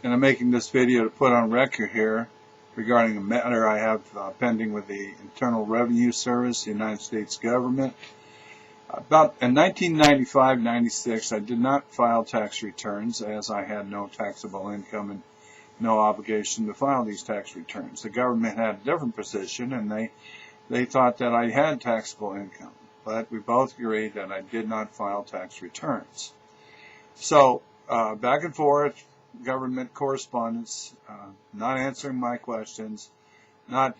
And I'm making this video to put on record here regarding a matter I have pending with the Internal Revenue Service, the United States government. About in 1995-96, I did not file tax returns as I had no taxable income and no obligation to file these tax returns. The government had a different position, and they thought that I had taxable income, but we both agreed that I did not file tax returns. So back and forth, government correspondence, not answering my questions, not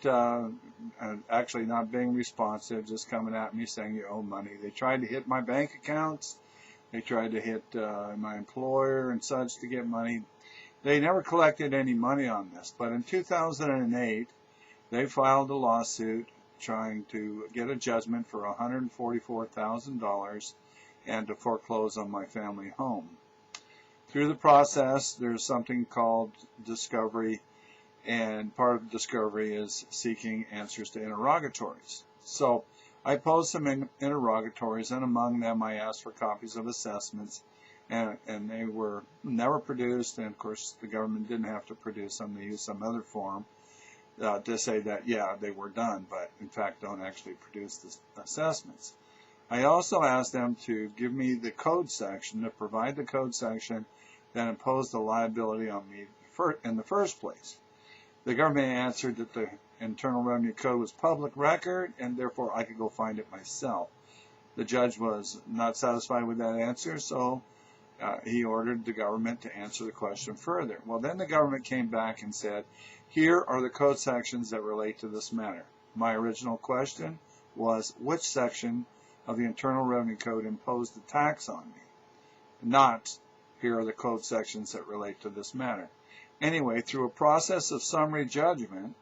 actually not being responsive, just coming at me saying you owe money. They tried to hit my bank accounts. They tried to hit my employer and such to get money. They never collected any money on this, but in 2008, they filed a lawsuit trying to get a judgment for $144,000 and to foreclose on my family home. Through the process, there's something called discovery, and part of discovery is seeking answers to interrogatories. So I posed some interrogatories, and among them I asked for copies of assessments, and they were never produced, and of course the government didn't have to produce them. They used some other form to say that, yeah, they were done, but in fact don't actually produce the assessments. I also asked them to give me the code section, to provide the code section that imposed the liability on me in the first place. The government answered that the Internal Revenue Code was public record, and therefore I could go find it myself. The judge was not satisfied with that answer, so he ordered the government to answer the question further. Well, then the government came back and said, here are the code sections that relate to this matter. My original question was, which section of the Internal Revenue Code imposed the tax on me? Not, here are the code sections that relate to this matter. Anyway, through a process of summary judgment,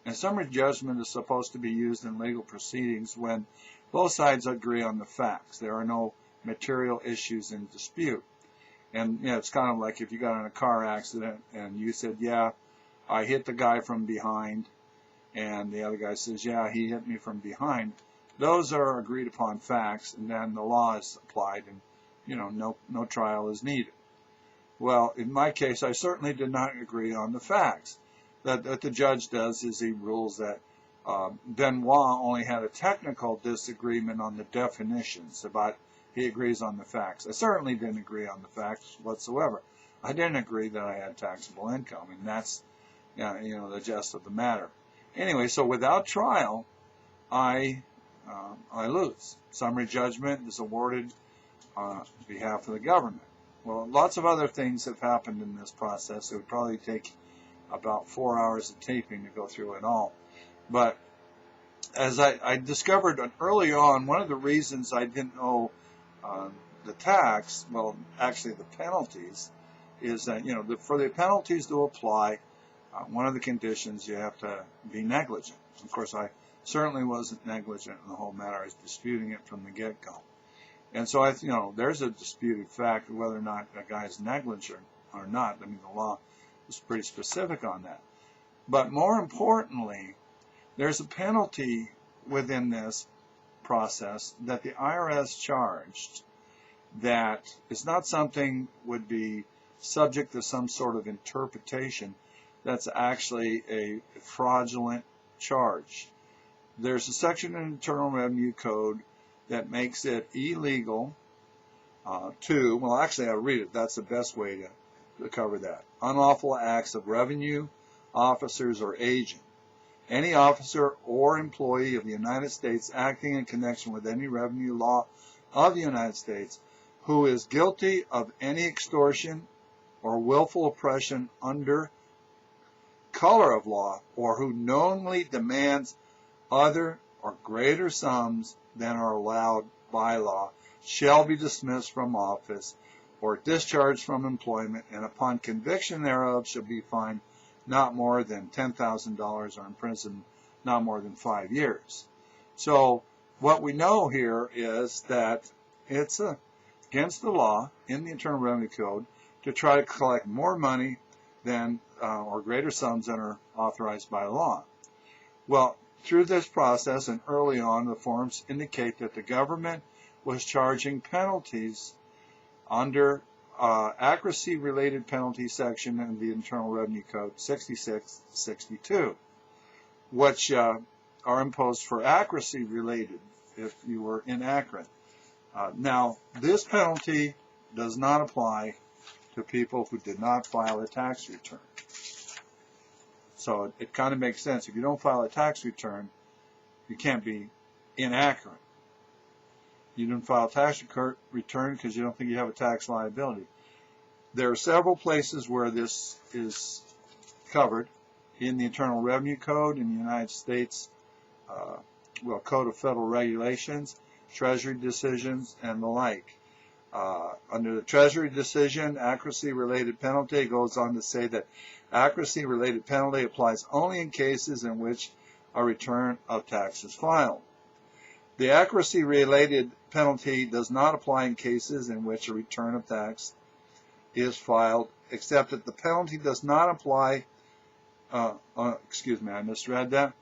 and summary judgment is supposed to be used in legal proceedings when both sides agree on the facts. There are no material issues in dispute. And you know, it's kind of like if you got in a car accident and you said, yeah, I hit the guy from behind, and the other guy says, yeah, he hit me from behind. Those are agreed upon facts, and then the law is applied, and you know, no trial is needed. Well, in my case, I certainly did not agree on the facts. That the judge does is he rules that Benoit only had a technical disagreement on the definitions, but he agrees on the facts. I certainly didn't agree on the facts whatsoever. I didn't agree that I had taxable income, and that's you know, the gist of the matter. Anyway, so without trial, I lose. Summary judgment is awarded on behalf of the government. Well, lots of other things have happened in this process. It would probably take about 4 hours of taping to go through it all. But as I discovered early on, one of the reasons I didn't owe the tax, well, actually the penalties, is that, you know, for the penalties to apply, one of the conditions, you have to be negligent. Of course, I certainly wasn't negligent in the whole matter. I was disputing it from the get-go. And so, you know, there's a disputed fact of whether or not a guy is negligent or not. I mean, the law is pretty specific on that. But more importantly, there's a penalty within this process that the IRS charged that is not something would be subject to some sort of interpretation. That's actually a fraudulent charge. There's a section in the Internal Revenue Code that makes it illegal well, actually I'll read it. That's the best way to cover that. Unlawful acts of revenue officers or agent. Any officer or employee of the United States acting in connection with any revenue law of the United States who is guilty of any extortion or willful oppression under color of law, or who knowingly demands other or greater sums than are allowed by law, shall be dismissed from office or discharged from employment, and upon conviction thereof shall be fined not more than $10,000 or imprisoned not more than 5 years. So what we know here is that it's against the law in the Internal Revenue Code to try to collect more money than or greater sums than are authorized by law. Well, through this process and early on, the forms indicate that the government was charging penalties under accuracy-related penalty section in the Internal Revenue Code 6662, which are imposed for accuracy-related if you were inaccurate. Now, this penalty does not apply to people who did not file a tax return. So it kind of makes sense. If you don't file a tax return, you can't be inaccurate. You didn't file a tax return because you don't think you have a tax liability. There are several places where this is covered in the Internal Revenue Code in the United States, Code of Federal Regulations, Treasury decisions, and the like. Under the Treasury decision, accuracy-related penalty goes on to say that accuracy-related penalty applies only in cases in which a return of tax is filed. The accuracy-related penalty does not apply in cases in which a return of tax is filed, except that the penalty does not apply, excuse me, I misread that.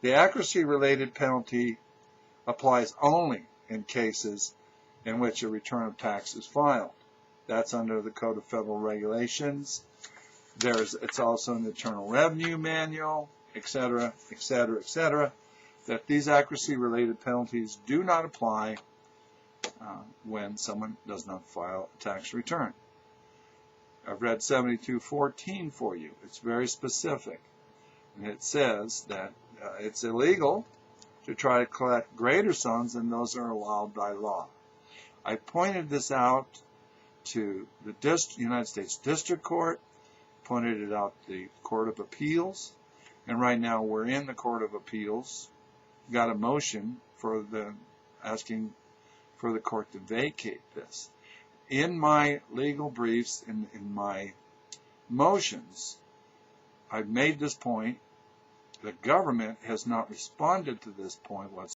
The accuracy-related penalty applies only in cases in which a return of tax is filed. That's under the Code of Federal Regulations. It's also in the Internal Revenue Manual, etc., etc., etc., that these accuracy-related penalties do not apply when someone does not file a tax return. I've read 7214 for you. It's very specific. And it says that it's illegal to try to collect greater sums than those are allowed by law. I pointed this out to the United States District Court, pointed it out to the Court of Appeals, and right now we're in the Court of Appeals. Got a motion for asking for the court to vacate this. In my legal briefs, in my motions, I've made this point. The government has not responded to this point whatsoever.